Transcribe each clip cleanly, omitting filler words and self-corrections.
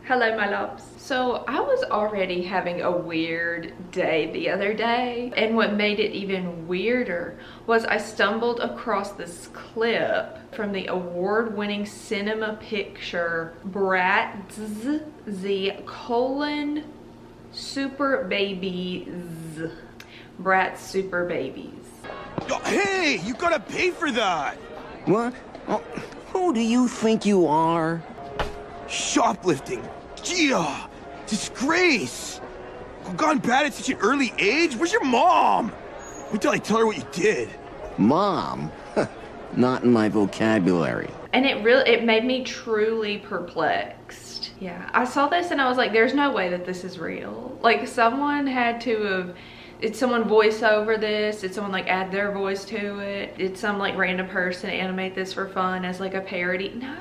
Hello, my loves. So I was already having a weird day the other day, and what made it even weirder was I stumbled across this clip from the award-winning cinema picture Bratz Super Babies. Bratz Super Babies. Oh, hey, you gotta pay for that. What? Oh, who do you think you are? Shoplifting. Yeah, disgrace. Gone bad at such an early age? Where's your mom? Wait till I tell her what you did. Mom? Not in my vocabulary. And it made me truly perplexed. Yeah, I saw this and I was like, there's no way that this is real. Like, someone had to have, did someone voice over this? Did someone like add their voice to it? Did some like random person animate this for fun as like a parody? No.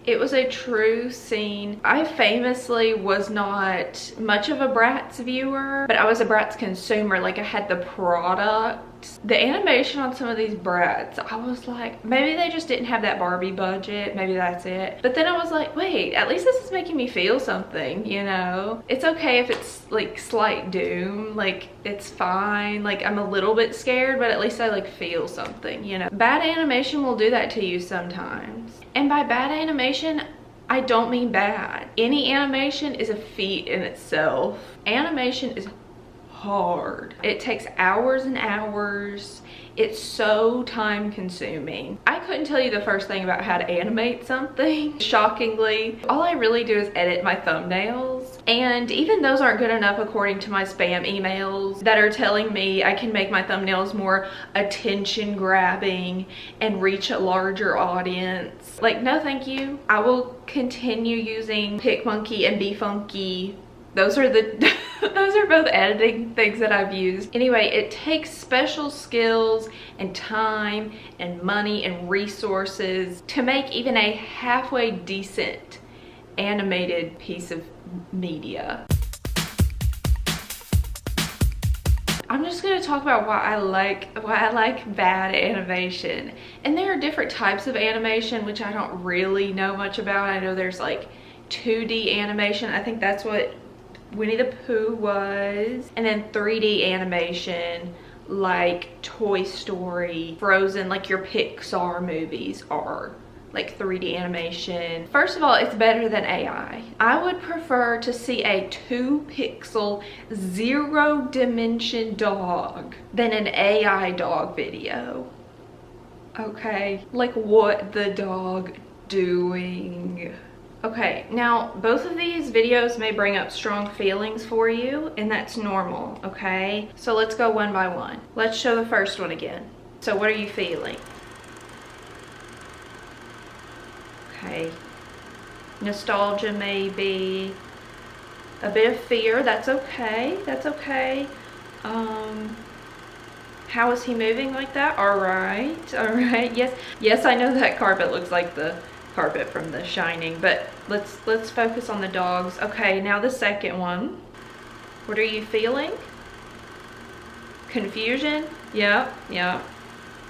It was a true scene. I famously was not much of a Bratz viewer, but I was a Bratz consumer. Like, I had the product. The animation on some of these Bratz, I was like, maybe they just didn't have that Barbie budget. Maybe that's it. But then I was like, wait, at least this is making me feel something, you know? It's okay if it's like slight doom. Like, it's fine. Like, I'm a little bit scared, but at least I like feel something, you know? Bad animation will do that to you sometimes. And by bad animation, I don't mean bad. Any animation is a feat in itself. Animation is hard. It takes hours and hours. It's so time consuming. I couldn't tell you the first thing about how to animate something. Shockingly, all I really do is edit my thumbnails. And even those aren't good enough according to my spam emails that are telling me I can make my thumbnails more attention grabbing and reach a larger audience. Like, no thank you. I will continue using PicMonkey and BeFunky. Those are those are both editing things that I've used. Anyway, it takes special skills and time and money and resources to make even a halfway decent animated piece of media. I'm just going to talk about why I like bad animation. And there are different types of animation, which I don't really know much about. I know there's like 2D animation. I think that's what Winnie the Pooh was. And then 3D animation like Toy Story, Frozen, like your Pixar movies are like 3D animation. First of all, it's better than AI. I would prefer to see a 2-pixel, 0-dimension dog than an AI dog video. Okay, like what the dog doing? Okay, now both of these videos may bring up strong feelings for you, and that's normal, okay? So let's go one by one. Let's show the first one again. So what are you feeling? Okay, nostalgia maybe, a bit of fear, that's okay, that's okay. How is he moving like that? All right, yes, I know that carpet looks like the carpet from The Shining, but let's focus on the dogs. Okay, now the second one. What are you feeling? Confusion? Yep.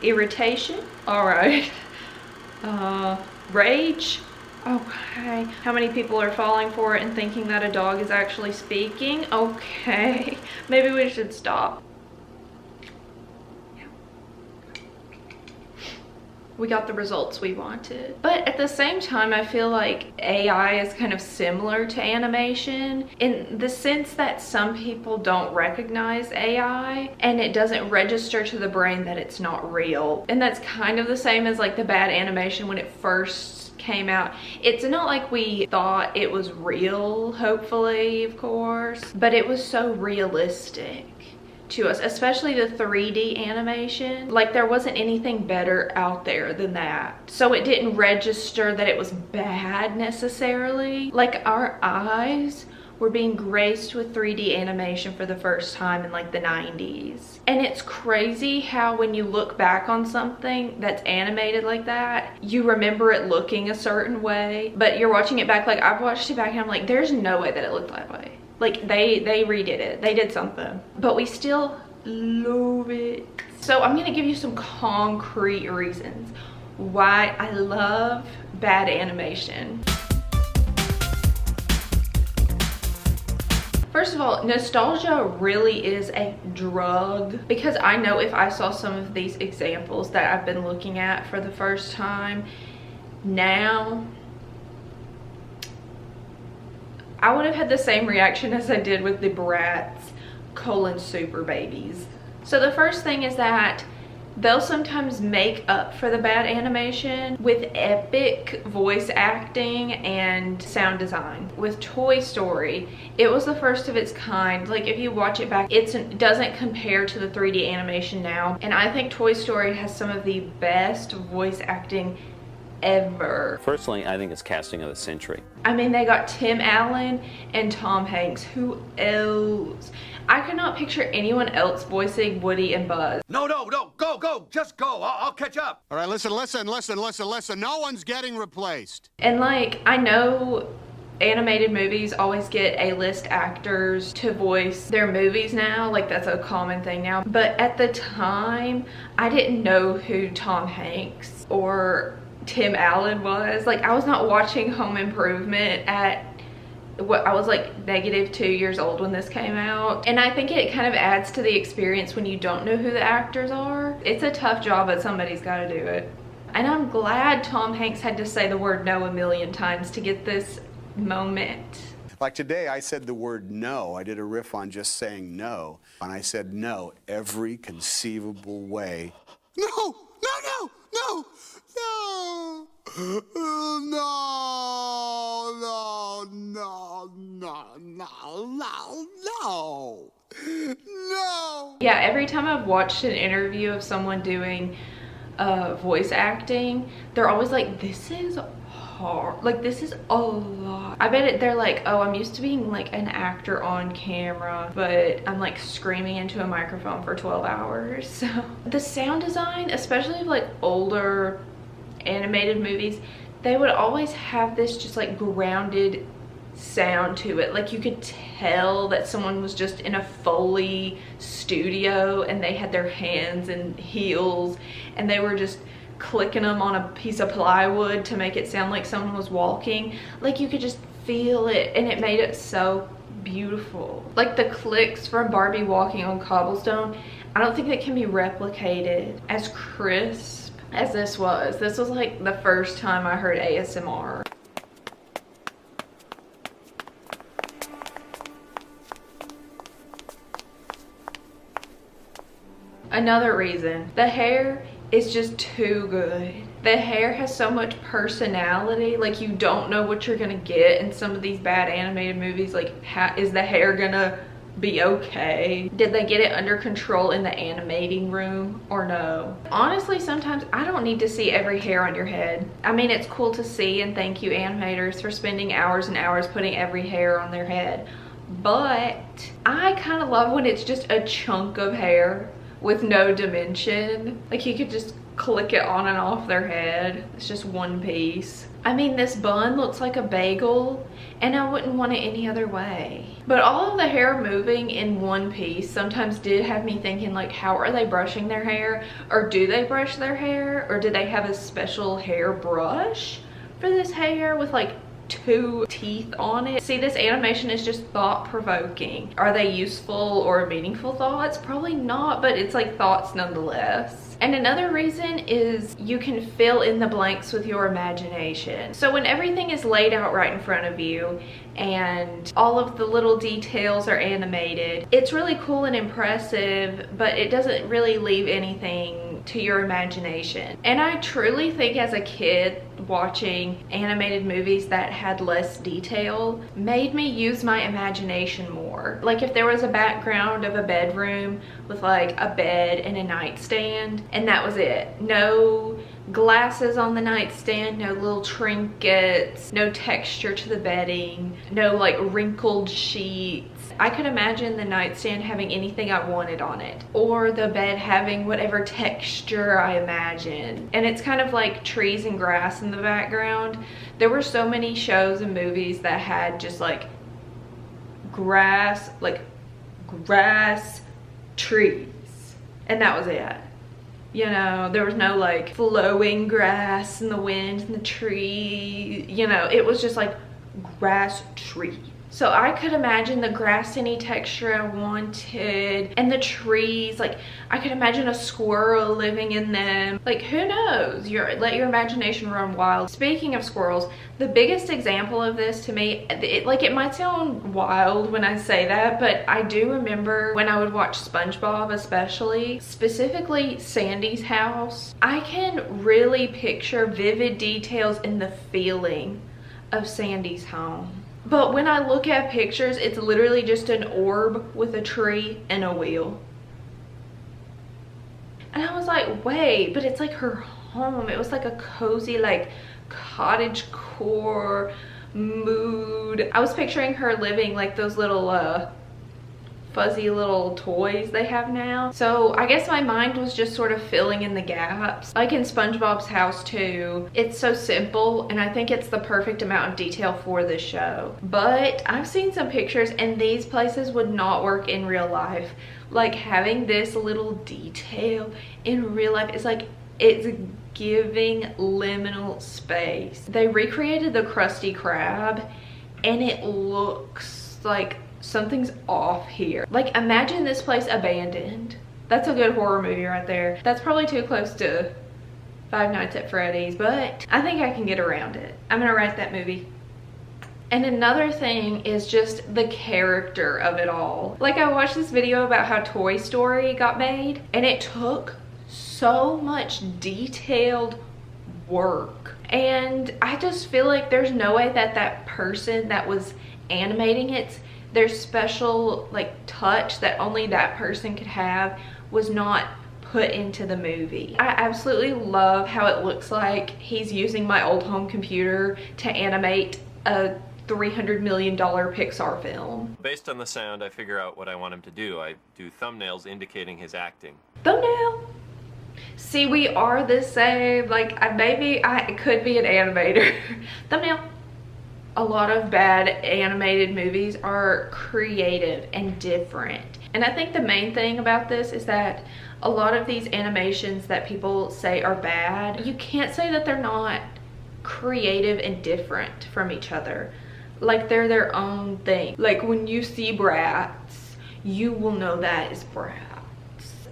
Irritation? All right. Rage? Okay. How many people are falling for it and thinking that a dog is actually speaking? Okay. Maybe we should stop. We got the results we wanted. But at the same time, I feel like AI is kind of similar to animation in the sense that some people don't recognize AI and it doesn't register to the brain that it's not real. And that's kind of the same as like the bad animation when it first came out. It's not like we thought it was real, hopefully, of course, but it was so realistic to us, especially the 3D animation. Like, there wasn't anything better out there than that. So it didn't register that it was bad necessarily. Like, our eyes were being graced with 3D animation for the first time in like the 90s. And it's crazy how when you look back on something that's animated like that, you remember it looking a certain way, but you're watching it back, like I've watched it back and I'm like, there's no way that it looked that way. Like they redid it, they did something, but we still love it. So I'm gonna give you some concrete reasons why I love bad animation. First of all, nostalgia really is a drug, because I know if I saw some of these examples that I've been looking at for the first time now, I would have had the same reaction as I did with the Bratz Super Babies. So the first thing is that they'll sometimes make up for the bad animation with epic voice acting and sound design. With Toy Story, it was the first of its kind. Like, if you watch it back, it doesn't compare to the 3D animation now. And I think Toy Story has some of the best voice acting ever. Personally, I think it's casting of the century. I mean, they got Tim Allen and Tom Hanks. Who else? I could not picture anyone else voicing Woody and Buzz. No, go, just go. I'll catch up. All right, listen. No one's getting replaced. And like, I know animated movies always get A-list actors to voice their movies now. Like, that's a common thing now. But at the time, I didn't know who Tom Hanks or Tim Allen was. Like, I was not watching Home Improvement at what I was like -2 years old when this came out, and I think it kind of adds to the experience when you don't know who the actors are. It's a tough job, but somebody's got to do it. And I'm glad Tom Hanks had to say the word no a million times to get this moment. Like today, I said the word no. I did a riff on just saying no, and I said no every conceivable way. No, no, no, no, no. No, no, no, no, no, no, no. Yeah, every time I've watched an interview of someone doing voice acting, they're always like, this is hard. Like, this is a lot. I bet they're like, oh, I'm used to being like an actor on camera, but I'm like screaming into a microphone for 12 hours. So the sound design, especially of like older animated movies, they would always have this just like grounded sound to it. Like, you could tell that someone was just in a Foley studio and they had their hands and heels and they were just clicking them on a piece of plywood to make it sound like someone was walking. Like, you could just feel it, and it made it so beautiful. Like the clicks from Barbie walking on cobblestone, I don't think that can be replicated as crisp as this was. This was like the first time I heard ASMR. Another reason, the hair is just too good. The hair has so much personality. Like, you don't know what you're gonna get in some of these bad animated movies. Like, how is the hair gonna be okay? Did they get it under control in the animating room or no? Honestly, sometimes I don't need to see every hair on your head. I mean, it's cool to see, and thank you animators for spending hours and hours putting every hair on their head, but I kind of love when it's just a chunk of hair with no dimension. Like, you could just click it on and off their head. It's just one piece. I mean, this bun looks like a bagel, and I wouldn't want it any other way. But all of the hair moving in one piece sometimes did have me thinking, like, how are they brushing their hair? Or do they brush their hair? Or do they have a special hair brush for this hair with like 2 teeth on it? See, this animation is just thought-provoking. Are they useful or meaningful thoughts? Probably not, but it's like thoughts nonetheless. And another reason is you can fill in the blanks with your imagination. So when everything is laid out right in front of you and all of the little details are animated, it's really cool and impressive, but it doesn't really leave anything to your imagination. And I truly think as a kid, watching animated movies that had less detail made me use my imagination more. Like, if there was a background of a bedroom with like a bed and a nightstand, and that was it. No glasses on the nightstand, no little trinkets, no texture to the bedding, no like wrinkled sheets. I could imagine the nightstand having anything I wanted on it, or the bed having whatever texture I imagined. And it's kind of like trees and grass in the background. There were so many shows and movies that had just like grass, trees, and that was it. You know, there was no like flowing grass and the wind and the tree, you know, it was just like grass, tree. So I could imagine the grassy texture I wanted, and the trees, like I could imagine a squirrel living in them. Like, who knows? Let your imagination run wild. Speaking of squirrels, the biggest example of this to me, it might sound wild when I say that, but I do remember when I would watch SpongeBob, especially, specifically Sandy's house. I can really picture vivid details in the feeling of Sandy's home. But when I look at pictures, it's literally just an orb with a tree and a wheel. And I was like, wait, but it's like her home. It was like a cozy, like cottage core mood. I was picturing her living like those little fuzzy little toys they have now. So I guess my mind was just sort of filling in the gaps. Like in SpongeBob's house too, it's so simple, and I think it's the perfect amount of detail for this show. But I've seen some pictures and these places would not work in real life. Like having this little detail in real life is like, it's giving liminal space. They recreated the Krusty Krab and it looks like something's off here. Like, imagine this place abandoned. That's a good horror movie right there. That's probably too close to Five Nights at Freddy's, but I think I can get around it. I'm gonna write that movie. And another thing is just the character of it all. Like, I watched this video about how Toy Story got made, and it took so much detailed work. And I just feel like there's no way that that person that was animating it, their special like touch that only that person could have, was not put into the movie. I absolutely love how it looks like he's using my old home computer to animate a $300 million Pixar film. Based on the sound, I figure out what I want him to do. I do thumbnails indicating his acting. Thumbnail. See, we are the same. Like, maybe I could be an animator. Thumbnail. A lot of bad animated movies are creative and different. And I think the main thing about this is that a lot of these animations that people say are bad, you can't say that they're not creative and different from each other. Like, they're their own thing. Like, when you see Bratz, you will know that is Bratz.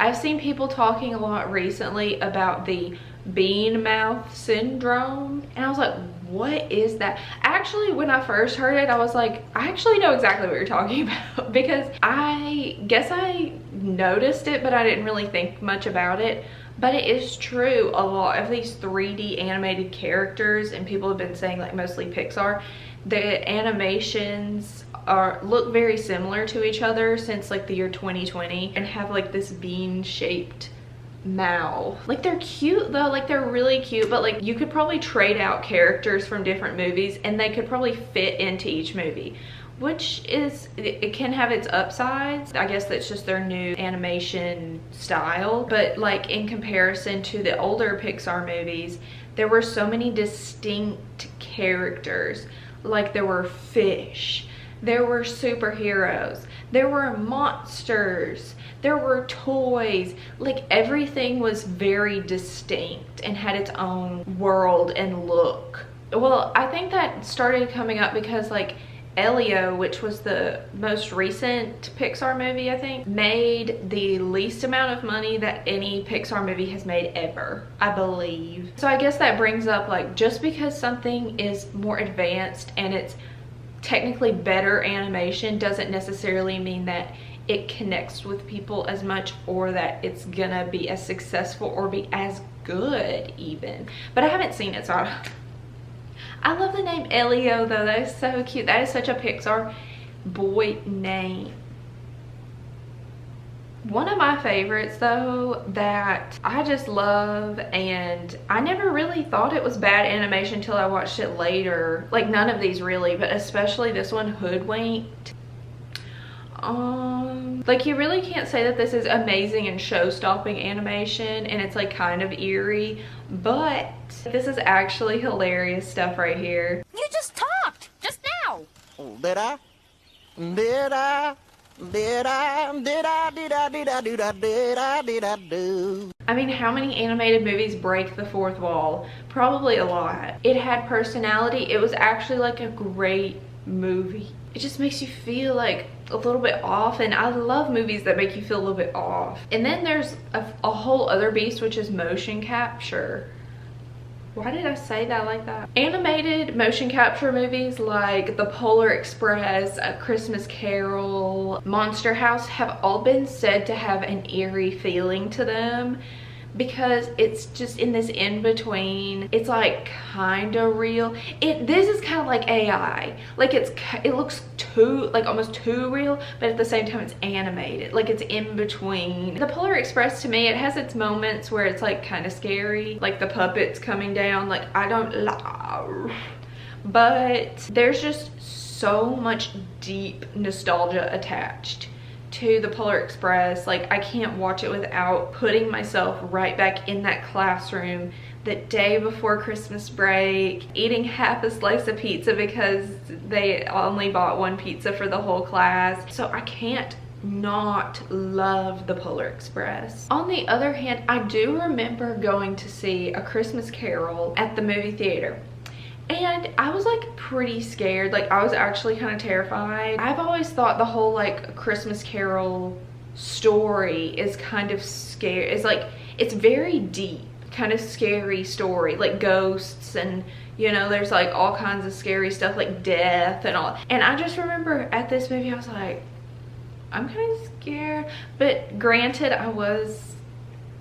I've seen people talking a lot recently about the bean mouth syndrome, and I was like, what is that? Actually, when I first heard it, I was like, I actually know exactly what you're talking about, because I guess I noticed it, but I didn't really think much about it. But it is true, a lot of these 3D animated characters, and people have been saying like mostly Pixar, the animations look very similar to each other since like the year 2020, and have like this bean shaped mouth. Like, they're cute though, like they're really cute, but like you could probably trade out characters from different movies and they could probably fit into each movie, which is, it can have its upsides. I guess that's just their new animation style. But like, in comparison to the older Pixar movies, there were so many distinct characters. Like, there were fish, there were superheroes, there were monsters, there were toys. Like, everything was very distinct and had its own world and look. Well, I think that started coming up because like Elio, which was the most recent Pixar movie, I think, made the least amount of money that any Pixar movie has made ever, I believe. So I guess that brings up, like, just because something is more advanced and it's technically better animation doesn't necessarily mean that it connects with people as much, or that it's gonna be as successful or be as good even. But I haven't seen it, so I love the name Elio though. That is so cute. That is such a Pixar boy name. One of my favorites though that I just love, and I never really thought it was bad animation until I watched it later. Like, none of these really, but especially this one, Hoodwinked. Like, you really can't say that this is amazing and show-stopping animation, and it's like kind of eerie, but this is actually hilarious stuff right here. You just talked just now. Oh, did I? Did I? Did I? Did I? Did I? Did I? Did I? Did I? Did I? Do? I mean, how many animated movies break the fourth wall? Probably a lot. It had personality. It was actually like a great movie. It just makes you feel like a little bit off, and I love movies that make you feel a little bit off. And then there's a whole other beast, which is motion capture. Why did I say that like that? Animated motion capture movies like The Polar Express, A Christmas Carol, Monster House have all been said to have an eerie feeling to them, because it's just in this in-between. It's like kind of real. This is kind of like AI. Like it looks too, like almost too real, but at the same time it's animated. Like it's in between. The Polar Express, to me, it has its moments where it's like kind of scary, like the puppets coming down. Like I don't love, but there's just so much deep nostalgia attached to the Polar Express. Like I can't watch it without putting myself right back in that classroom the day before Christmas break, eating half a slice of pizza because they only bought one pizza for the whole class. So I can't not love the Polar Express. On the other hand, I do remember going to see A Christmas Carol at the movie theater. And I was like pretty scared. Like I was actually kind of terrified. I've always thought the whole like Christmas Carol story is kind of scary. It's like, it's very deep, kind of scary story, like ghosts, and you know, there's like all kinds of scary stuff like death and all. And I just remember at this movie I was like, I'm kind of scared. But granted, I was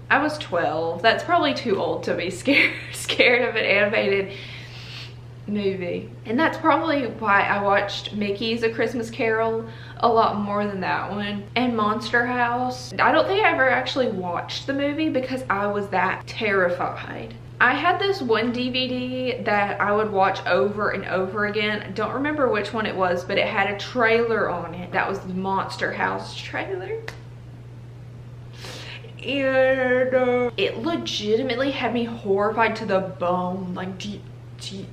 12. That's probably too old to be scared of an animated movie. And that's probably why I watched Mickey's A Christmas Carol a lot more than that one. And Monster House, I don't think I ever actually watched the movie because I was that terrified. I had this one DVD that I would watch over and over again. I don't remember which one it was, but it had a trailer on it. That was the Monster House trailer. And it legitimately had me horrified to the bone, like deep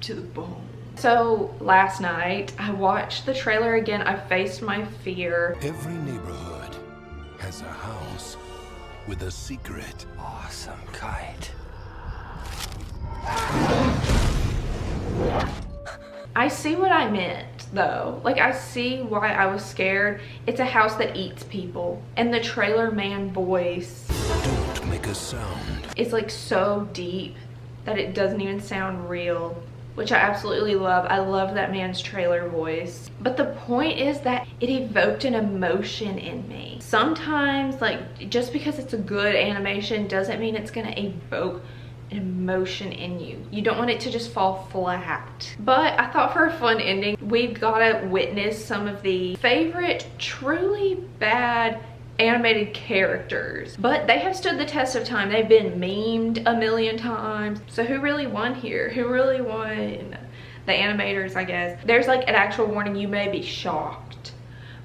to the bone. So last night I watched the trailer again. I faced my fear. Every neighborhood has a house with a secret. Awesome kite. I see what I meant though. Like I see why I was scared. It's a house that eats people, and the trailer man voice, Don't make a sound. It's like so deep that it doesn't even sound real, which I absolutely love. I love that man's trailer voice. But the point is that it evoked an emotion in me. Sometimes, like, just because it's a good animation doesn't mean it's gonna evoke an emotion in you. You don't want it to just fall flat. But I thought for a fun ending, we've gotta witness some of the favorite truly bad animated characters, but they have stood the test of time. They've been memed a million times. So who really won here? Who really won? The animators, I guess. There's like an actual warning, you may be shocked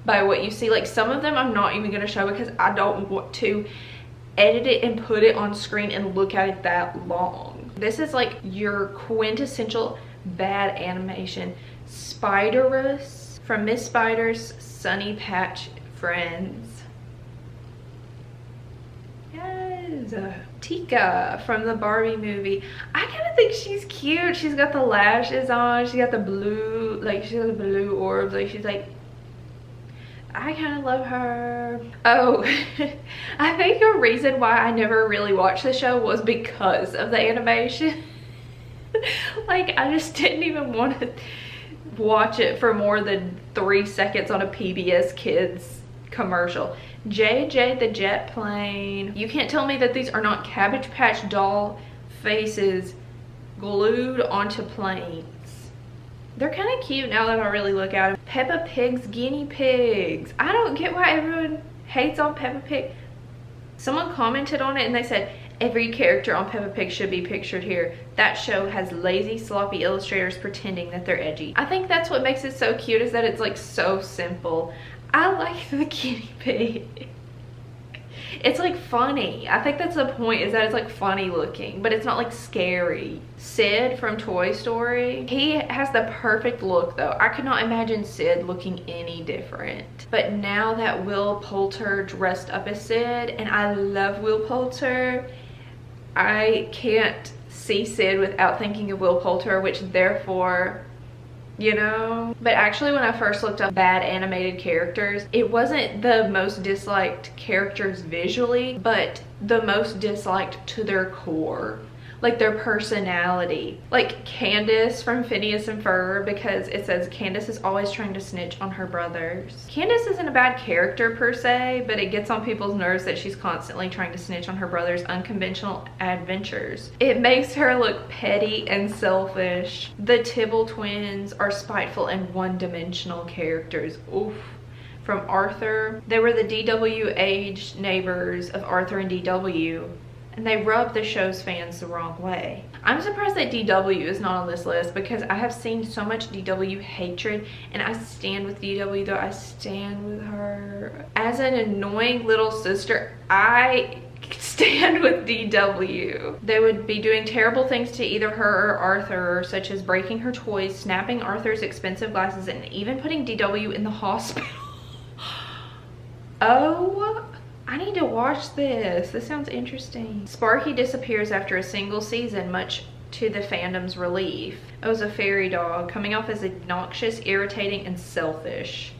by what you see. Like some of them I'm not even gonna show because I don't want to edit it and put it on screen and look at it that long. This is like your quintessential bad animation. Spiderus from Miss Spider's Sunny Patch Friends. Tika from the Barbie movie. I kind of think she's cute. She's got the lashes on. She got the blue, like she's got the blue orbs. Like she's like, I kind of love her. Oh, I think a reason why I never really watched the show was because of the animation. Like I just didn't even want to watch it for more than 3 seconds on a PBS Kids commercial. JJ the Jet Plane. You can't tell me that these are not Cabbage Patch doll faces glued onto planes. They're kind of cute now that I really look at them. Peppa Pig's guinea pigs. I don't get why everyone hates on Peppa Pig. Someone commented on it and they said, every character on Peppa Pig should be pictured here. That show has lazy, sloppy illustrators pretending that they're edgy. I think that's what makes it so cute, is that it's like so simple. I like the guinea pig. It's like funny. I think that's the point, is that it's like funny looking, but it's not like scary. Sid from Toy Story, he has the perfect look though. I could not imagine Sid looking any different. But now that Will Poulter dressed up as Sid, and I love Will Poulter, I can't see Sid without thinking of Will Poulter, which therefore, you know. But actually when I first looked up bad animated characters, it wasn't the most disliked characters visually, but the most disliked to their core. Like their personality. Like Candace from Phineas and Ferb, because it says Candace is always trying to snitch on her brothers. Candace isn't a bad character per se, but it gets on people's nerves that she's constantly trying to snitch on her brother's unconventional adventures. It makes her look petty and selfish. The Tibble twins are spiteful and one-dimensional characters. Oof. From Arthur, they were the DW-aged neighbors of Arthur and DW. And they rub the show's fans the wrong way. I'm surprised that DW is not on this list because I have seen so much DW hatred, and I stand with DW though. I stand with her. As an annoying little sister, I stand with DW. They would be doing terrible things to either her or Arthur, such as breaking her toys, snapping Arthur's expensive glasses, and even putting DW in the hospital. Oh, I need to watch this. This sounds interesting. Sparky disappears after a single season, much to the fandom's relief. It was a fairy dog, coming off as obnoxious, irritating, and selfish.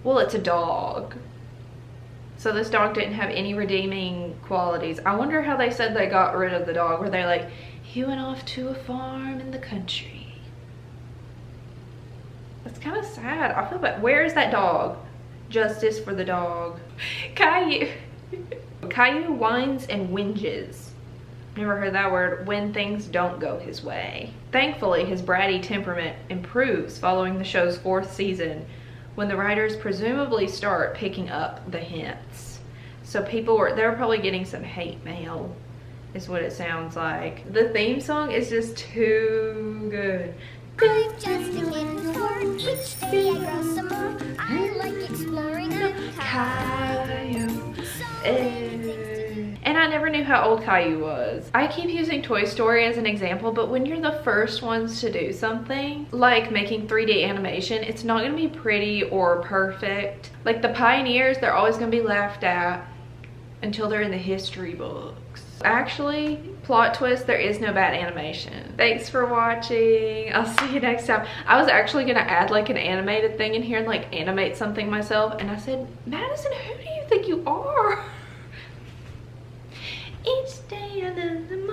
Well, it's a dog. So this dog didn't have any redeeming qualities. I wonder how they said they got rid of the dog. Were they like, he went off to a farm in the country? That's kind of sad. I feel bad. Where is that dog? Justice for the dog. Caillou. Caillou whines and whinges. Never heard that word. When things don't go his way. Thankfully, his bratty temperament improves following the show's 4th season, when the writers presumably start picking up the hints. So they're probably getting some hate mail, is what it sounds like. The theme song is just too good. I'm just a kid for each day I grow some more. I like exploring the Caillou. And I never knew how old Caillou was. I keep using Toy Story as an example, but when you're the first ones to do something, like making 3D animation, it's not gonna be pretty or perfect. Like the pioneers, they're always gonna be laughed at until they're in the history books. Actually, plot twist, there is no bad animation. Thanks for watching. I'll see you next time. I was actually gonna add like an animated thing in here and like animate something myself, and I said, Maddison, who do you think you are? Each day I love the